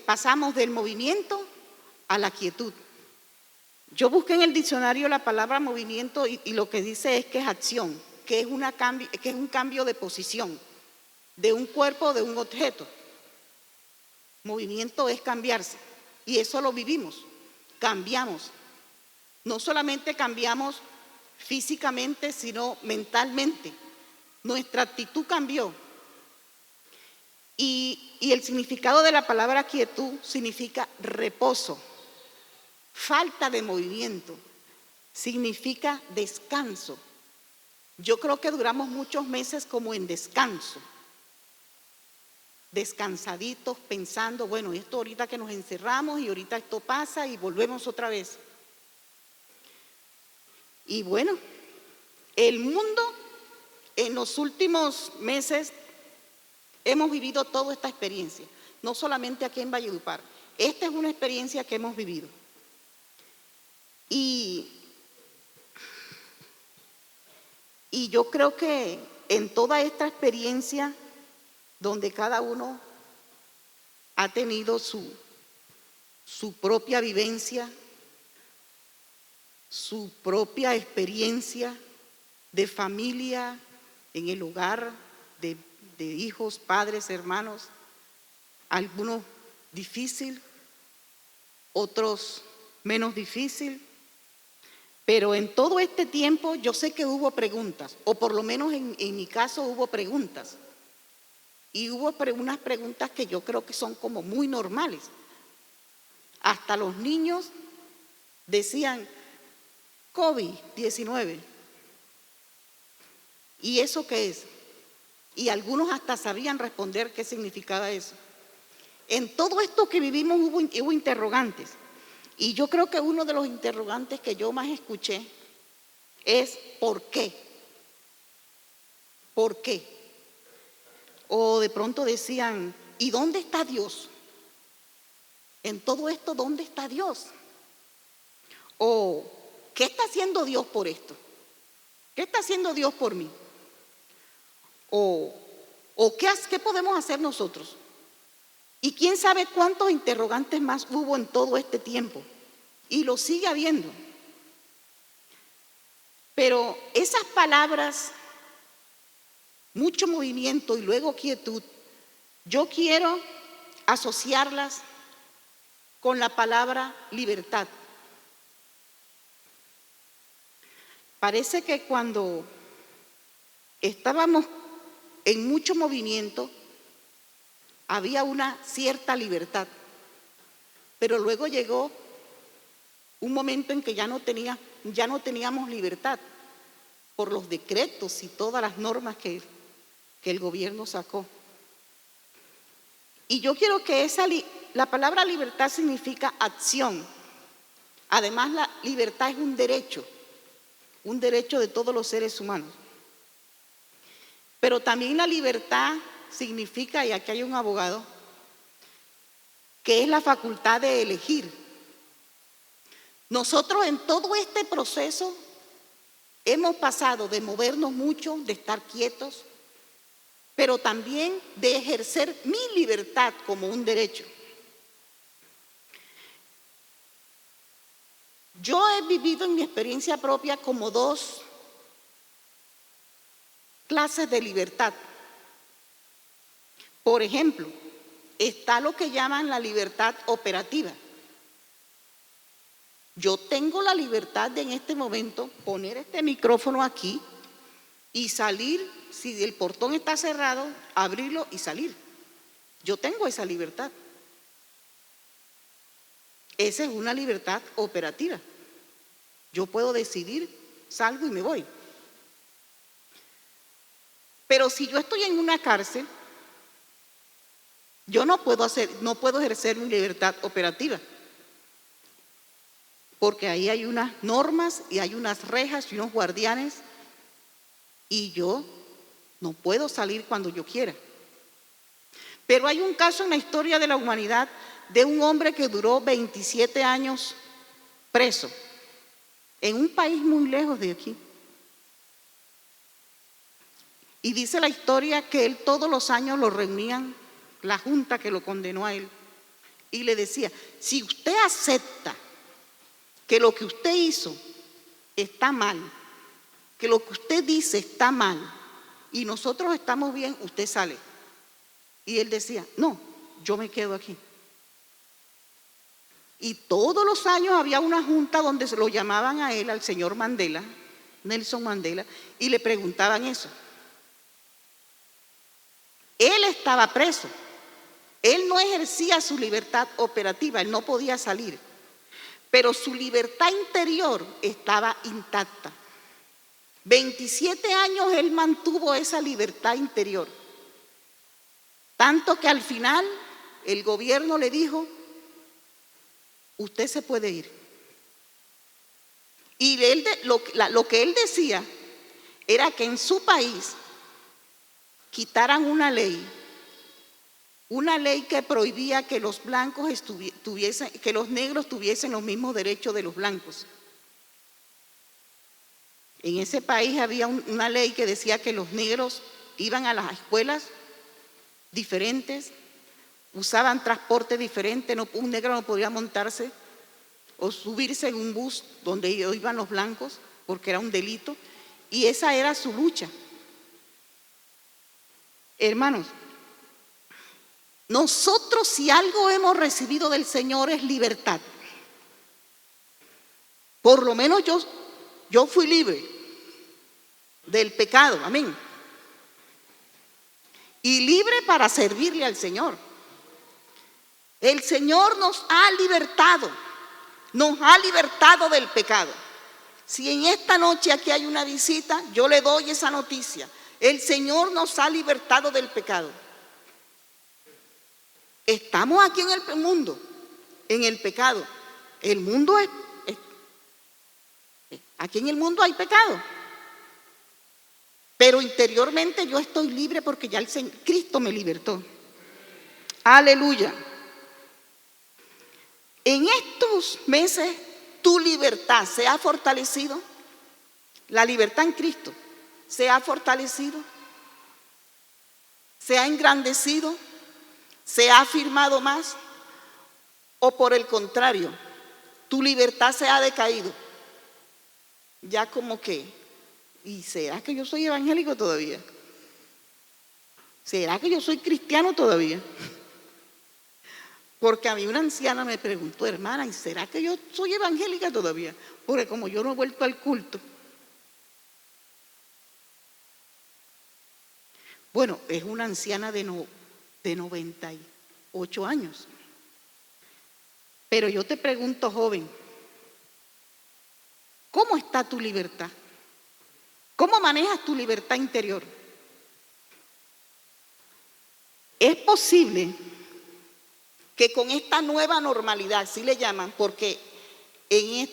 pasamos del movimiento a la quietud. Yo busqué en el diccionario la palabra movimiento y lo que dice es que es acción, que es un cambio de posición de un cuerpo o de un objeto. Movimiento es cambiarse y eso lo vivimos, cambiamos. No solamente cambiamos físicamente, sino mentalmente. Nuestra actitud cambió. Y el significado de la palabra quietud significa reposo. Falta de movimiento significa descanso. Yo creo que duramos muchos meses como en descanso, descansaditos, pensando, bueno, esto ahorita que nos encerramos y ahorita esto pasa y volvemos otra vez. Y bueno, el mundo en los últimos meses hemos vivido toda esta experiencia, no solamente aquí en Valledupar. Esta es una experiencia que hemos vivido. Y yo creo que en toda esta experiencia, donde cada uno ha tenido su propia vivencia, su propia experiencia de familia en el hogar, de hijos, padres, hermanos, algunos difícil, otros menos difícil. Pero en todo este tiempo yo sé que hubo preguntas, o por lo menos en mi caso hubo preguntas. Y hubo unas preguntas que yo creo que son como muy normales. Hasta los niños decían COVID-19. ¿Y eso qué es? Y algunos hasta sabían responder qué significaba eso. En todo esto que vivimos hubo interrogantes. Y yo creo que uno de los interrogantes que yo más escuché es ¿por qué? ¿Por qué? O de pronto decían, ¿y dónde está Dios? En todo esto, ¿dónde está Dios? O ¿qué está haciendo Dios por esto? ¿Qué está haciendo Dios por mí? O ¿qué podemos hacer nosotros? Y quién sabe cuántos interrogantes más hubo en todo este tiempo. Y lo sigue habiendo. Pero esas palabras, mucho movimiento y luego quietud, yo quiero asociarlas con la palabra libertad. Parece que cuando estábamos en mucho movimiento, había una cierta libertad, pero luego llegó un momento en que ya no teníamos libertad por los decretos y todas las normas que el gobierno sacó. Y yo quiero que la palabra libertad significa acción. Además, la libertad es un derecho de todos los seres humanos. Pero también la libertad significa, y aquí hay un abogado, que es la facultad de elegir. Nosotros en todo este proceso hemos pasado de movernos mucho, de estar quietos, pero también de ejercer mi libertad como un derecho. Yo he vivido en mi experiencia propia como dos clases de libertad. Por ejemplo, está lo que llaman la libertad operativa. Yo tengo la libertad de en este momento poner este micrófono aquí y salir, si el portón está cerrado, abrirlo y salir. Yo tengo esa libertad. Esa es una libertad operativa. Yo puedo decidir, salgo y me voy. Pero si yo estoy en una cárcel, yo no puedo ejercer mi libertad operativa. Porque ahí hay unas normas y hay unas rejas y unos guardianes y yo no puedo salir cuando yo quiera. Pero hay un caso en la historia de la humanidad de un hombre que duró 27 años preso en un país muy lejos de aquí. Y dice la historia que él todos los años lo reunían, la junta que lo condenó a él, y le decía, si usted acepta que lo que usted hizo está mal, que lo que usted dice está mal y nosotros estamos bien, usted sale. Y él decía, no, yo me quedo aquí. Y todos los años había una junta donde se lo llamaban a él, al señor Mandela, Nelson Mandela, y le preguntaban eso. Él estaba preso. Él no ejercía su libertad operativa, él no podía salir. Pero su libertad interior estaba intacta. 27 años él mantuvo esa libertad interior. Tanto que al final el gobierno le dijo, usted se puede ir. Y él, lo que él decía era que en su país quitaran una ley que prohibía que los blancos que los negros tuviesen los mismos derechos de los blancos. En ese país había una ley que decía que los negros iban a las escuelas diferentes, usaban transporte diferente, un negro no podía montarse o subirse en un bus donde iban los blancos porque era un delito, y esa era su lucha. Hermanos, nosotros si algo hemos recibido del Señor es libertad. Por lo menos yo fui libre del pecado, amén. Y libre para servirle al Señor. El Señor nos ha libertado del pecado. Si en esta noche aquí hay una visita, yo le doy esa noticia. El Señor nos ha libertado del pecado. Estamos aquí en el mundo, en el pecado. El mundo aquí en el mundo hay pecado. Pero interiormente yo estoy libre porque ya Cristo me libertó. Aleluya. En estos meses tu libertad se ha fortalecido. La libertad en Cristo se ha fortalecido, se ha engrandecido, se ha afirmado más, o por el contrario, tu libertad se ha decaído. Ya como que, ¿y será que yo soy evangélico todavía? ¿Será que yo soy cristiano todavía? Porque a mí una anciana me preguntó, hermana, ¿y será que yo soy evangélica todavía? Porque como yo no he vuelto al culto. Bueno, es una anciana de 98 años. Pero yo te pregunto, joven, ¿cómo está tu libertad? ¿Cómo manejas tu libertad interior? Es posible que con esta nueva normalidad, así le llaman, porque en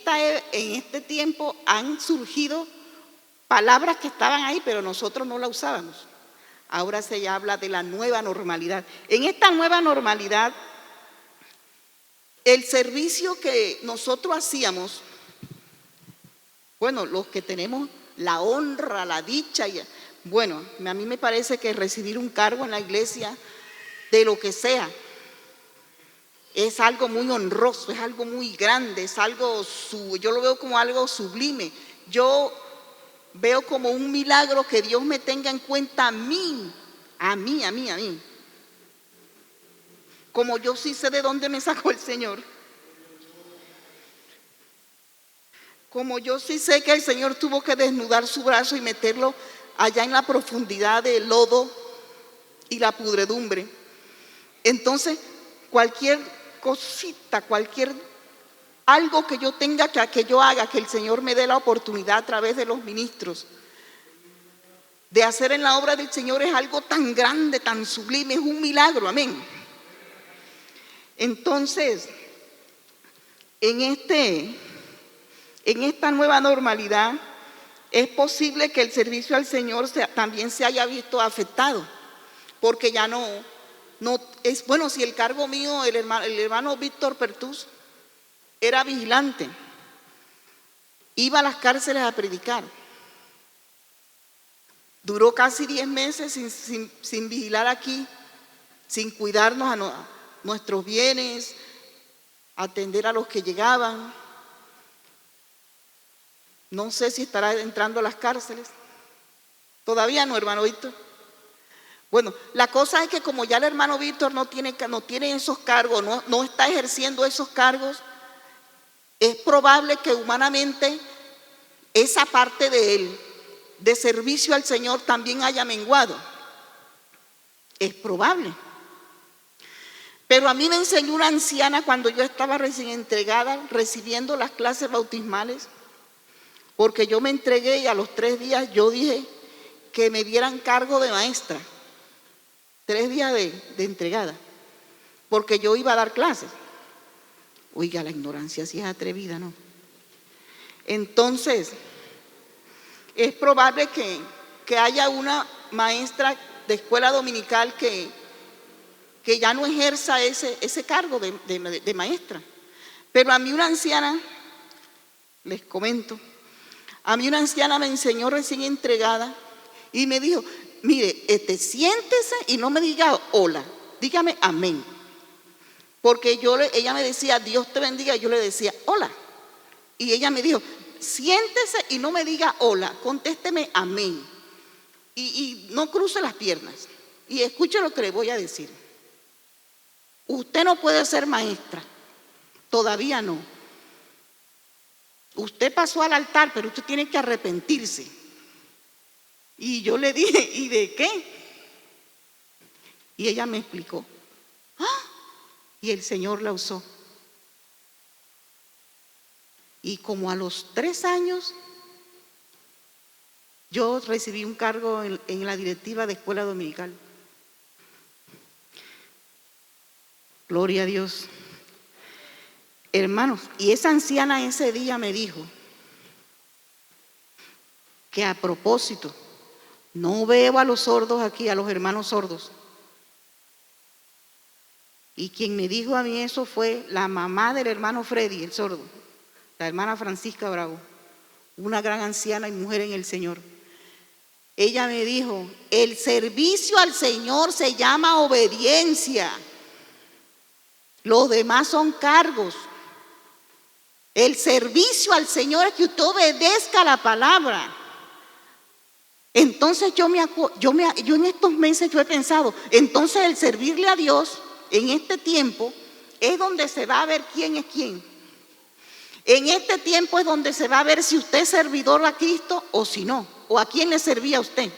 este tiempo han surgido palabras que estaban ahí, pero nosotros no las usábamos. Ahora se habla de la nueva normalidad. En esta nueva normalidad, el servicio que nosotros hacíamos, bueno, los que tenemos la honra, la dicha, bueno, a mí me parece que recibir un cargo en la iglesia, de lo que sea, es algo muy honroso, es algo muy grande, es algo, yo lo veo como algo sublime. Yo veo como un milagro que Dios me tenga en cuenta a mí. Como yo sí sé de dónde me sacó el Señor. Como yo sí sé que el Señor tuvo que desnudar su brazo y meterlo allá en la profundidad del lodo y la pudredumbre. Entonces, cualquier cosita, algo que yo tenga que yo haga, que el Señor me dé la oportunidad a través de los ministros de hacer en la obra del Señor, es algo tan grande, tan sublime, es un milagro, amén. Entonces, en esta nueva normalidad, es posible que el servicio al Señor también se haya visto afectado, porque ya no es bueno. Si el cargo mío, el hermano Víctor Pertús era vigilante, iba a las cárceles a predicar, duró casi 10 meses sin vigilar aquí, sin cuidarnos a nuestros bienes, atender a los que llegaban. No sé si estará entrando a las cárceles. Todavía no, hermano Víctor. Bueno, la cosa es que como ya el hermano Víctor no tiene esos cargos, no está ejerciendo esos cargos, es probable que humanamente esa parte de él, de servicio al Señor, también haya menguado. Es probable. Pero a mí me enseñó una anciana cuando yo estaba recién entregada, recibiendo las clases bautismales, porque yo me entregué y a los 3 días yo dije que me dieran cargo de maestra. 3 días de entregada, porque yo iba a dar clases. Oiga, la ignorancia sí es atrevida, ¿no? Entonces, es probable que haya una maestra de escuela dominical que ya no ejerza ese cargo de maestra. Pero a mí una anciana, les comento, a mí una anciana me enseñó recién entregada y me dijo: mire, siéntese y no me diga hola, dígame amén. Porque ella me decía Dios te bendiga, y yo le decía hola. Y ella me dijo: siéntese y no me diga hola, contésteme amén. Y no cruce las piernas. Y escuche lo que le voy a decir. Usted no puede ser maestra, todavía no. Usted pasó al altar, pero usted tiene que arrepentirse. Y yo le dije: ¿y de qué? Y ella me explicó. Y el Señor la usó. Y como a los 3 años, yo recibí un cargo en la directiva de escuela dominical. Gloria a Dios. Hermanos, y esa anciana ese día me dijo que a propósito, no veo a los sordos aquí, a los hermanos sordos. Y quien me dijo a mí eso fue la mamá del hermano Freddy, el sordo, la hermana Francisca Bravo, una gran anciana y mujer en el Señor. Ella me dijo: el servicio al Señor se llama obediencia. Los demás son cargos. El servicio al Señor es que usted obedezca la palabra. Entonces yo en estos meses yo he pensado, entonces el servirle a Dios en este tiempo es donde se va a ver quién es quién. En este tiempo es donde se va a ver si usted es servidor a Cristo o si no, o a quién le servía usted.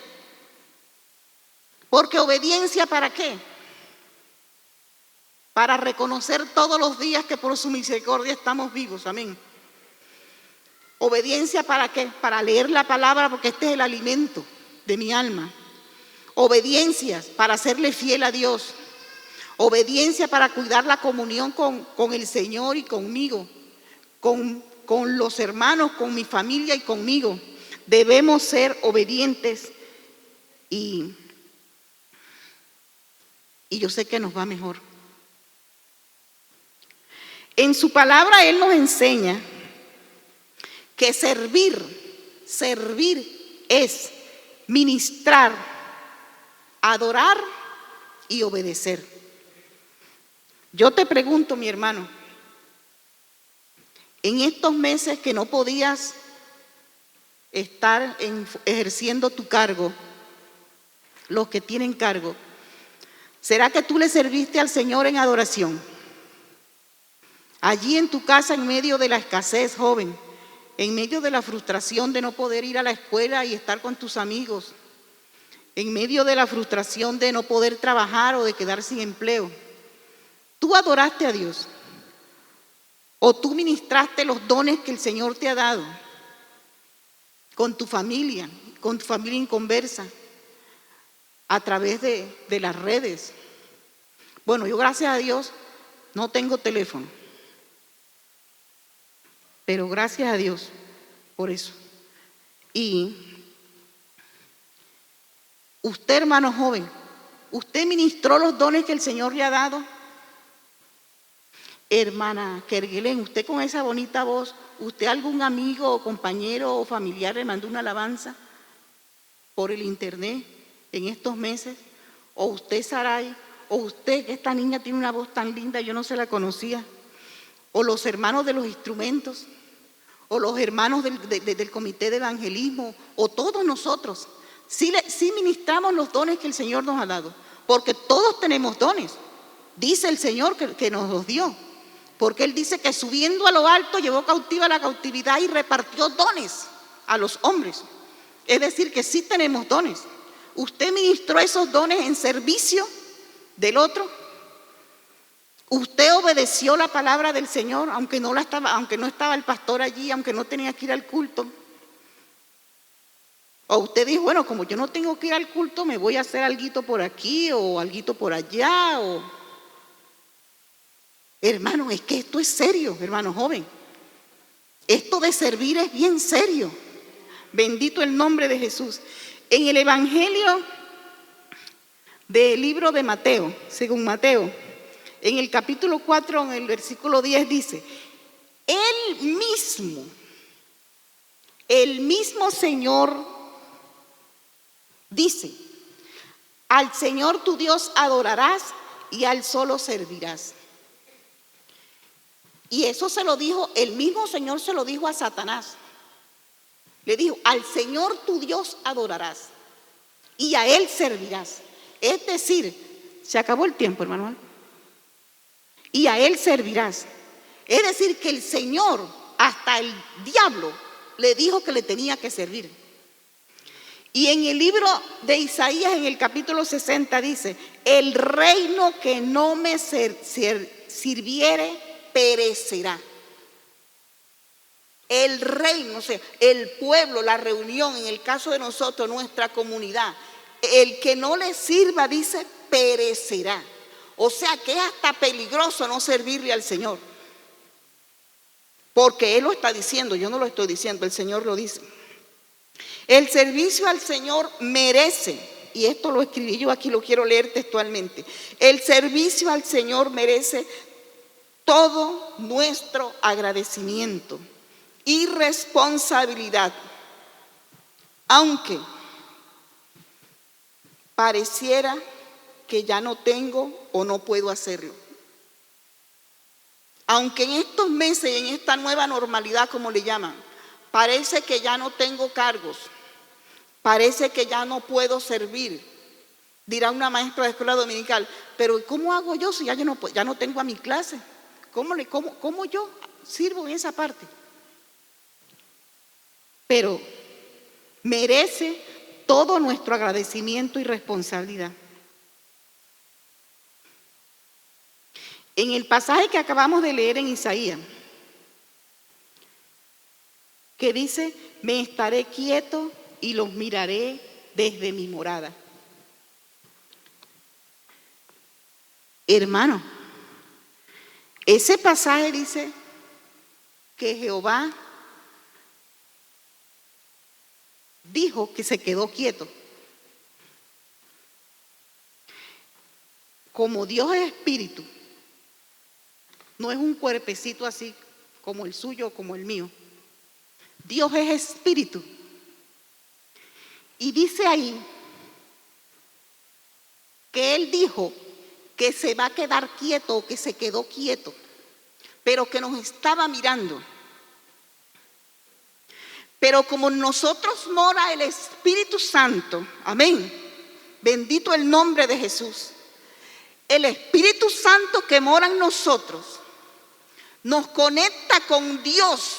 Porque obediencia, ¿para qué? Para reconocer todos los días que por su misericordia estamos vivos, amén. Obediencia, ¿para qué? Para leer la palabra, porque este es el alimento de mi alma. Obediencias para serle fiel a Dios. Obediencia para cuidar la comunión con el Señor y conmigo, con los hermanos, con mi familia y conmigo. Debemos ser obedientes y yo sé que nos va mejor. En su palabra Él nos enseña que servir es ministrar, adorar y obedecer. Yo te pregunto, mi hermano, en estos meses que no podías estar ejerciendo tu cargo, los que tienen cargo, ¿será que tú le serviste al Señor en adoración? Allí en tu casa, en medio de la escasez, joven, en medio de la frustración de no poder ir a la escuela y estar con tus amigos, en medio de la frustración de no poder trabajar o de quedar sin empleo, ¿tú adoraste a Dios? ¿O tú ministraste los dones que el Señor te ha dado con tu familia inconversa, a través de las redes? Bueno, yo gracias a Dios no tengo teléfono, pero gracias a Dios por eso. Y usted, hermano joven, ¿usted ministró los dones que el Señor le ha dado? Hermana Kerguelen, usted con esa bonita voz, ¿usted algún amigo o compañero o familiar le mandó una alabanza por el internet en estos meses? ¿O usted, Saray? ¿O usted, que esta niña tiene una voz tan linda, yo no se la conocía? o los hermanos de los instrumentos, o los hermanos del comité de evangelismo, o todos nosotros, sí ministramos los dones que el Señor nos ha dado, porque todos tenemos dones. Dice el Señor que nos los dio, porque Él dice que subiendo a lo alto llevó cautiva la cautividad y repartió dones a los hombres. Es decir, que sí tenemos dones. ¿Usted ministró esos dones en servicio del otro? ¿Usted obedeció la palabra del Señor aunque no estaba el pastor allí, aunque no tenía que ir al culto? O usted dijo, bueno, como yo no tengo que ir al culto, me voy a hacer alguito por aquí o alguito por allá. Hermano, es que esto es serio, hermano joven. Esto de servir es bien serio. Bendito el nombre de Jesús. En el Evangelio del libro de Mateo, según Mateo, en el capítulo 4, en el versículo 10 dice, el mismo Señor dice, al Señor tu Dios adorarás y al solo servirás. Y eso se lo dijo, el mismo Señor se lo dijo a Satanás. Le dijo, al Señor tu Dios adorarás y a Él servirás. Es decir, se acabó el tiempo, hermano. Y a Él servirás. Es decir, que el Señor, hasta el diablo, le dijo que le tenía que servir. Y en el libro de Isaías, en el capítulo 60, dice, el reino que no me sirviere, perecerá. El reino, o sea, el pueblo, la reunión, en el caso de nosotros, nuestra comunidad, el que no le sirva, dice, perecerá. O sea que es hasta peligroso no servirle al Señor. Porque Él lo está diciendo, yo no lo estoy diciendo, el Señor lo dice. El servicio al Señor merece, y esto lo escribí yo aquí, lo quiero leer textualmente. El servicio al Señor merece todo nuestro agradecimiento y responsabilidad, aunque pareciera que ya no tengo o no puedo hacerlo. Aunque en estos meses y en esta nueva normalidad, como le llaman, parece que ya no tengo cargos, parece que ya no puedo servir. Dirá una maestra de escuela dominical, pero ¿cómo hago yo si ya no tengo a mi clase? ¿Cómo yo sirvo en esa parte? Pero merece todo nuestro agradecimiento y responsabilidad. En el pasaje que acabamos de leer en Isaías, que dice, me estaré quieto y los miraré desde mi morada. Hermano, ese pasaje dice que Jehová dijo que se quedó quieto. Como Dios es espíritu, no es un cuerpecito así como el suyo o como el mío. Dios es espíritu. Y dice ahí que Él dijo que se va a quedar quieto o que se quedó quieto, pero que nos estaba mirando. Pero como en nosotros mora el Espíritu Santo, amén, bendito el nombre de Jesús, el Espíritu Santo que mora en nosotros nos conecta con Dios.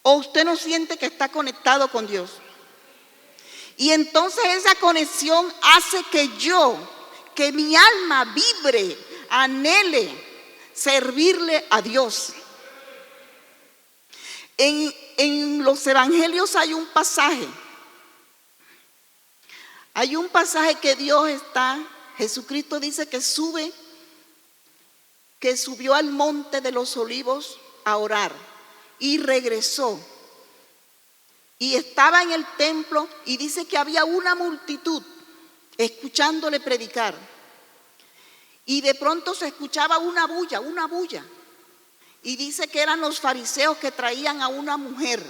¿O usted no siente que está conectado con Dios? Y entonces esa conexión hace que mi alma vibre, anhele servirle a Dios. En los evangelios hay un pasaje que Jesucristo dice que subió al monte de los olivos a orar y regresó. Y estaba en el templo y dice que había una multitud escuchándole predicar. Y de pronto se escuchaba una bulla. Y dice que eran los fariseos que traían a una mujer.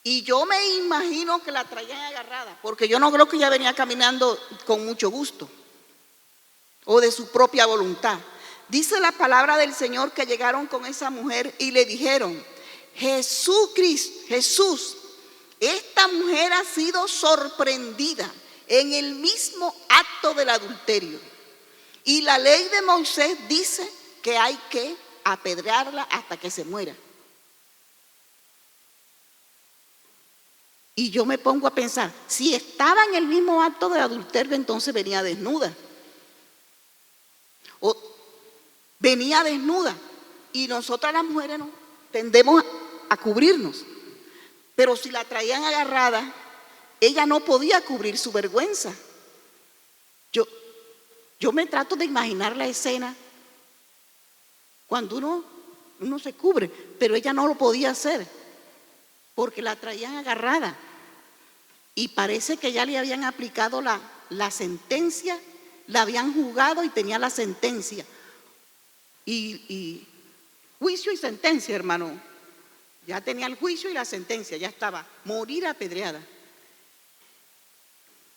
Y yo me imagino que la traían agarrada, porque yo no creo que ella venía caminando con mucho gusto. o de su propia voluntad. Dice la palabra del Señor que llegaron con esa mujer y le dijeron: Jesús, esta mujer ha sido sorprendida en el mismo acto del adulterio. Y la ley de Moisés dice que hay que apedrearla hasta que se muera. Y yo me pongo a pensar, si estaba en el mismo acto del adulterio, entonces venía desnuda. O venía desnuda. Y nosotras las mujeres no tendemos a cubrirnos. Pero si la traían agarrada, ella no podía cubrir su vergüenza. Yo me trato de imaginar la escena cuando uno se cubre, pero ella no lo podía hacer porque la traían agarrada. Y parece que ya le habían aplicado la sentencia, la habían juzgado y tenía la sentencia. Y juicio y sentencia, hermano. Ya tenía el juicio y la sentencia, ya estaba, morir apedreada.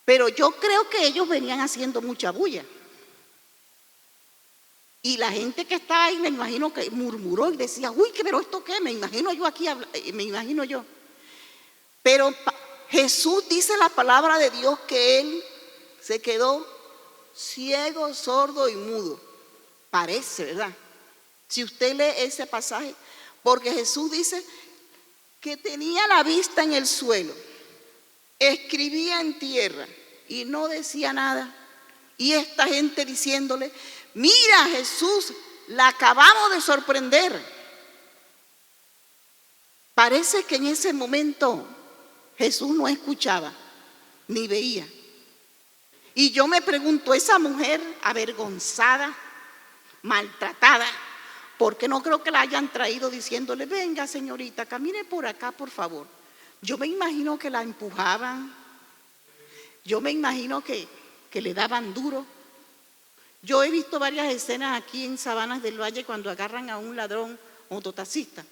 Pero yo creo que ellos venían haciendo mucha bulla. Y la gente que estaba ahí, me imagino que murmuró y decía: uy, pero ¿esto qué? Me imagino yo aquí, me imagino yo. Pero Jesús dice la palabra de Dios que él se quedó ciego, sordo y mudo. Parece, ¿verdad? Si usted lee ese pasaje, porque Jesús dice que tenía la vista en el suelo, escribía en tierra y no decía nada. Y esta gente diciéndole: mira, Jesús, la acabamos de sorprender. Parece que en ese momento Jesús no escuchaba ni veía. Y yo me pregunto, esa mujer avergonzada, maltratada, porque no creo que la hayan traído diciéndole: venga, señorita, camine por acá, por favor. Yo me imagino que la empujaban. Yo me imagino que le daban duro. Yo he visto varias escenas aquí en Sabanas del Valle cuando agarran a un ladrón mototaxista.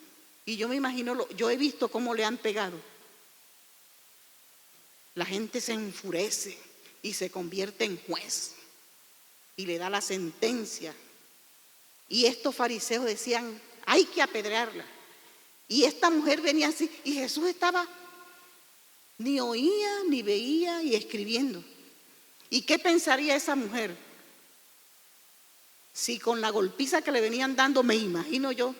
Y yo me imagino, yo he visto cómo le han pegado. La gente se enfurece y se convierte en juez y le da la sentencia. Y estos fariseos decían: hay que apedrearla. Y esta mujer venía así y Jesús estaba, ni oía ni veía y escribiendo. ¿Y qué pensaría esa mujer? Si con la golpiza que le venían dando, me imagino yo,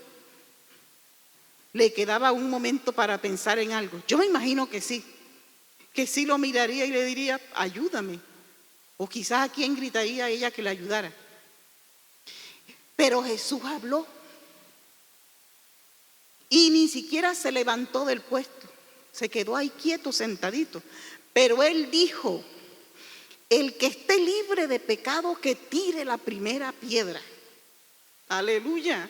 le quedaba un momento para pensar en algo. Yo me imagino que sí lo miraría y le diría: ayúdame. O quizás a quién gritaría a ella que le ayudara. Pero Jesús habló y ni siquiera se levantó del puesto, se quedó ahí quieto, sentadito. Pero él dijo: el que esté libre de pecado, que tire la primera piedra. Aleluya.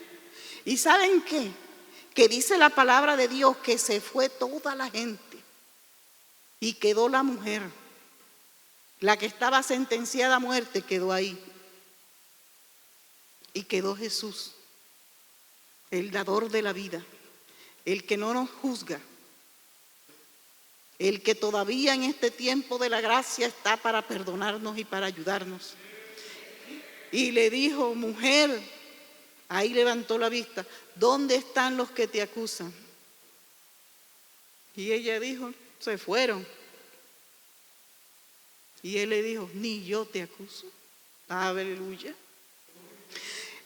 ¿Y saben qué? Que dice la palabra de Dios que se fue toda la gente y quedó la mujer. La que estaba sentenciada a muerte quedó ahí. Y quedó Jesús, el dador de la vida, el que no nos juzga, el que todavía en este tiempo de la gracia está para perdonarnos y para ayudarnos. Y le dijo: mujer, ahí levantó la vista, ¿dónde están los que te acusan? Y ella dijo: se fueron. Y él le dijo: ni yo te acuso. Aleluya.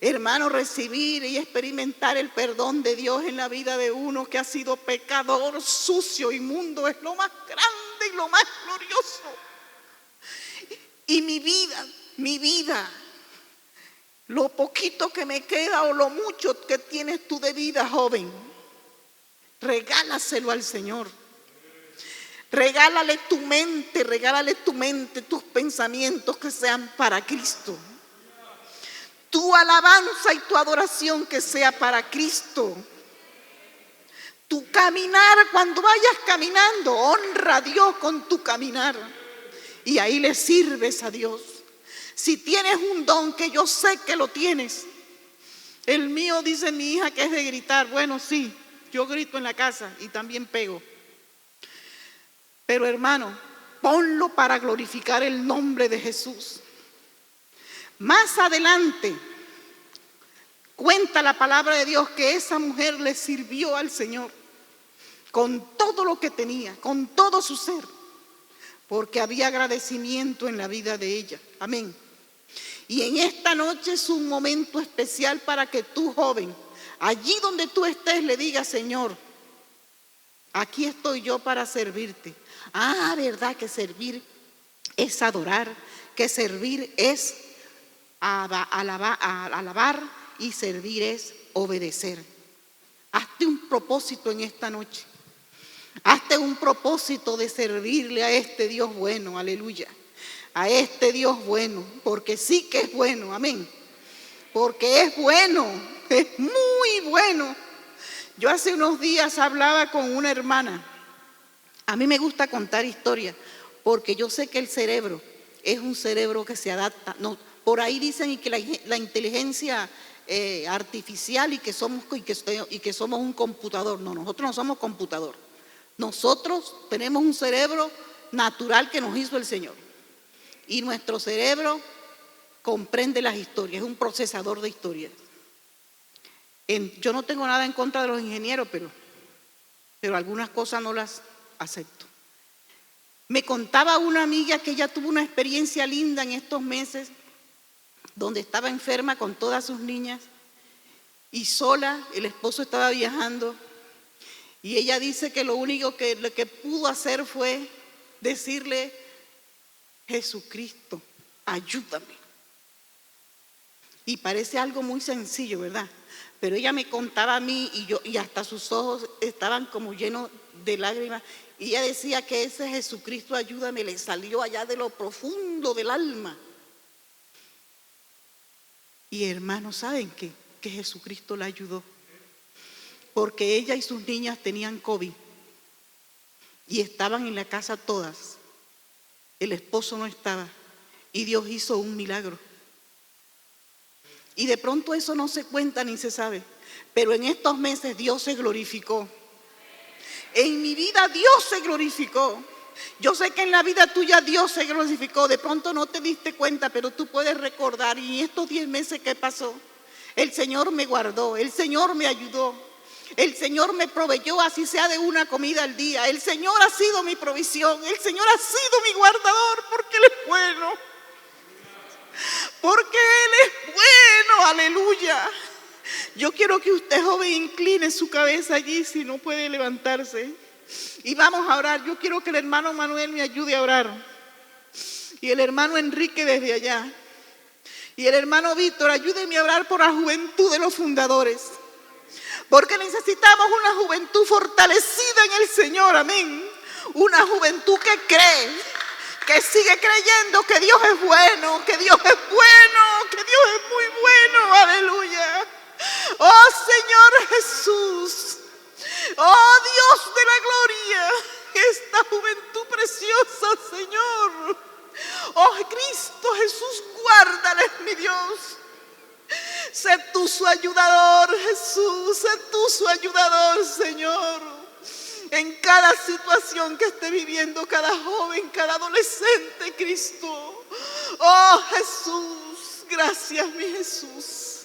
Hermano, recibir y experimentar el perdón de Dios en la vida de uno que ha sido pecador, sucio, inmundo, es lo más grande y lo más glorioso. Y mi vida, lo poquito que me queda o lo mucho que tienes tú de vida, joven, regálaselo al Señor. Regálale tu mente, tus pensamientos que sean para Cristo. Tu alabanza y tu adoración que sea para Cristo. Tu caminar, cuando vayas caminando, honra a Dios con tu caminar. Y ahí le sirves a Dios. Si tienes un don, que yo sé que lo tienes. El mío, dice mi hija, que es de gritar. Bueno, sí, yo grito en la casa y también pego. Pero hermano, ponlo para glorificar el nombre de Jesús. Más adelante cuenta la palabra de Dios que esa mujer le sirvió al Señor con todo lo que tenía, con todo su ser, porque había agradecimiento en la vida de ella. Amén. Y en esta noche es un momento especial para que tú, joven, allí donde tú estés, le digas: Señor, aquí estoy yo para servirte. Ah, verdad que servir es adorar, que servir es alabar y servir es obedecer. Hazte un propósito en esta noche. Hazte un propósito de servirle a este Dios bueno, aleluya. A este Dios bueno, porque sí que es bueno, amén. Porque es bueno, es muy bueno. Yo hace unos días hablaba con una hermana. A mí me gusta contar historias, porque yo sé que el cerebro es un cerebro que se adapta. No, por ahí dicen que la inteligencia artificial y que somos un computador. No, nosotros no somos computador. Nosotros tenemos un cerebro natural que nos hizo el Señor. Y nuestro cerebro comprende las historias, es un procesador de historias. Yo no tengo nada en contra de los ingenieros, pero algunas cosas no las acepto. Me contaba una amiga que ella tuvo una experiencia linda en estos meses, donde estaba enferma con todas sus niñas y sola, el esposo estaba viajando, y ella dice que lo único que pudo hacer fue decirle: Jesucristo, ayúdame. Y parece algo muy sencillo, ¿verdad? Pero ella me contaba a mí y hasta sus ojos estaban como llenos de lágrimas. Y ella decía que ese Jesucristo, ayúdame, le salió allá de lo profundo del alma. Y hermanos, ¿saben qué? Que Jesucristo la ayudó. Porque ella y sus niñas tenían COVID y estaban en la casa todas. El esposo no estaba y Dios hizo un milagro. Y de pronto eso no se cuenta ni se sabe, pero en estos meses Dios se glorificó. En mi vida Dios se glorificó. Yo sé que en la vida tuya Dios se glorificó. De pronto no te diste cuenta, pero tú puedes recordar. Y en estos 10 meses que pasó, el Señor me guardó, el Señor me ayudó, el Señor me proveyó, así sea de una comida al día. El Señor ha sido mi provisión, el Señor ha sido mi guardador, porque Él es bueno. Porque Él es bueno, aleluya. Yo quiero que usted, joven, incline su cabeza allí si no puede levantarse. Y vamos a orar. Yo quiero que el hermano Manuel me ayude a orar. Y el hermano Enrique desde allá. Y el hermano Víctor, ayúdenme a orar por la juventud de los fundadores. Porque necesitamos una juventud fortalecida en el Señor, amén. Una juventud que cree, que sigue creyendo que Dios es bueno, que Dios es bueno, que Dios es muy bueno, aleluya. Oh Señor Jesús, oh Dios de la gloria, esta juventud preciosa, Señor. Oh Cristo Jesús, guárdales, mi Dios. Sé tú su ayudador, Jesús, sé tú su ayudador, Señor. En cada situación que esté viviendo cada joven, cada adolescente, Cristo. Oh Jesús, gracias mi Jesús.